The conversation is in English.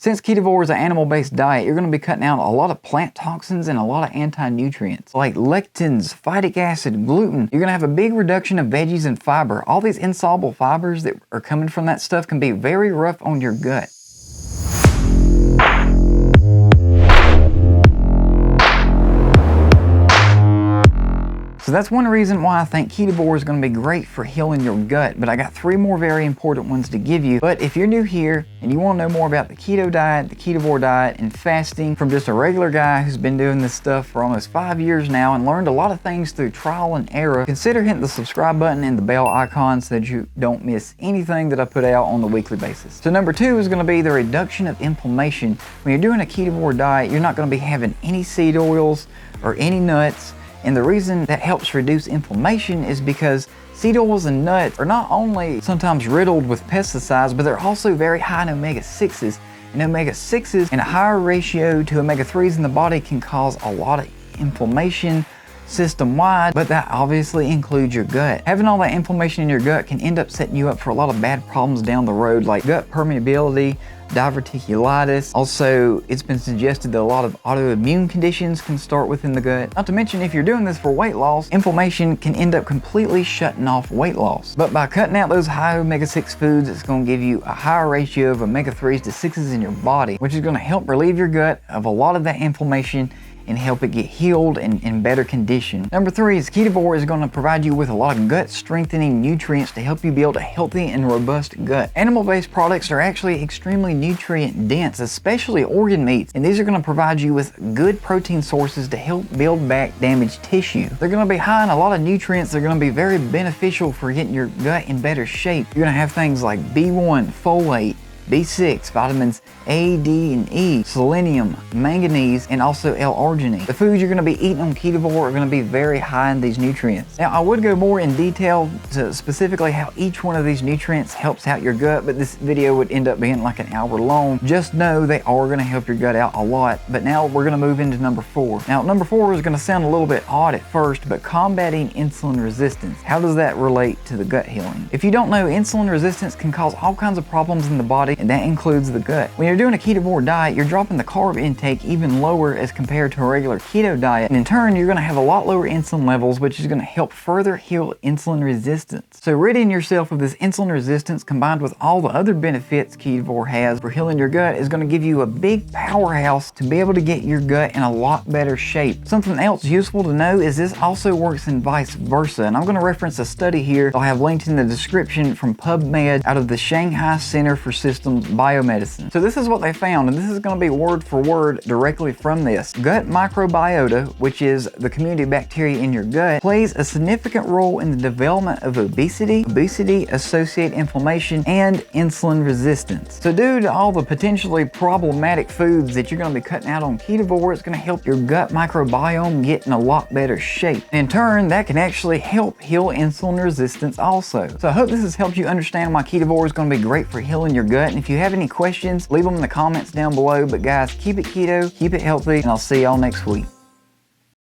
Since Ketovore is an animal-based diet, you're going to be cutting out a lot of plant toxins and a lot of anti-nutrients like lectins, phytic acid, gluten. You're going to have a big reduction of veggies and fiber. All these insoluble fibers that are coming from that stuff can be very rough on your gut. So that's one reason why I think Ketovore is going to be great for healing your gut, but I got 3 more very important ones to give you. But if you're new here and you want to know more about the keto diet, the Ketovore diet, and fasting from just a regular guy who's been doing this stuff for almost 5 years now and learned a lot of things through trial and error, consider hitting the subscribe button and the bell icon so that you don't miss anything that I put out on the weekly basis. So number 2 is going to be the reduction of inflammation. When you're doing a Ketovore diet, you're not going to be having any seed oils or any nuts. And the reason that helps reduce inflammation is because seed oils and nuts are not only sometimes riddled with pesticides, but they're also very high in omega-6s. And omega-6s in a higher ratio to omega-3s in the body can cause a lot of inflammation system-wide, but that obviously includes your gut. Having all that inflammation in your gut can end up setting you up for a lot of bad problems down the road, like gut permeability, diverticulitis. Also, it's been suggested that a lot of autoimmune conditions can start within the gut. Not to mention, if you're doing this for weight loss, inflammation can end up completely shutting off weight loss. But by cutting out those high omega-6 foods, it's going to give you a higher ratio of omega-3s to 6s in your body, which is going to help relieve your gut of a lot of that inflammation and help it get healed and in better condition. Number 3 is Ketovore is going to provide you with a lot of gut strengthening nutrients to help you build a healthy and robust gut. Animal-based products are actually extremely nutrient dense, especially organ meats, and these are going to provide you with good protein sources to help build back damaged tissue. They're going to be high in a lot of nutrients that are going to be very beneficial for getting your gut in better shape. You're going to have things like B1, folate, B6, vitamins A, D, and E, selenium, manganese, and also L-arginine. The foods you're going to be eating on Ketovore are going to be very high in these nutrients. Now, I would go more in detail to specifically how each one of these nutrients helps out your gut, but this video would end up being like an hour long. Just know they are going to help your gut out a lot. But now we're going to move into number 4. Now, number 4 is going to sound a little bit odd at first, but combating insulin resistance. How does that relate to the gut healing? If you don't know, insulin resistance can cause all kinds of problems in the body, and that includes the gut. When you're doing a Ketovore diet, you're dropping the carb intake even lower as compared to a regular keto diet, and in turn, you're going to have a lot lower insulin levels, which is going to help further heal insulin resistance. So ridding yourself of this insulin resistance combined with all the other benefits Ketovore has for healing your gut is going to give you a big powerhouse to be able to get your gut in a lot better shape. Something else useful to know is this also works in vice versa, and I'm going to reference a study here I'll have linked in the description from PubMed out of the Shanghai Center for Systems Biomedicine. So this is what they found, and this is going to be word for word directly from this. Gut microbiota, which is the community of bacteria in your gut, plays a significant role in the development of obesity, obesity-associated inflammation, and insulin resistance. So due to all the potentially problematic foods that you're going to be cutting out on Ketovore, it's going to help your gut microbiome get in a lot better shape. In turn, that can actually help heal insulin resistance also. So I hope this has helped you understand why Ketovore is going to be great for healing your gut, and if you have any questions, leave them in the comments down below. But guys, keep it keto, keep it healthy, and I'll see y'all next week.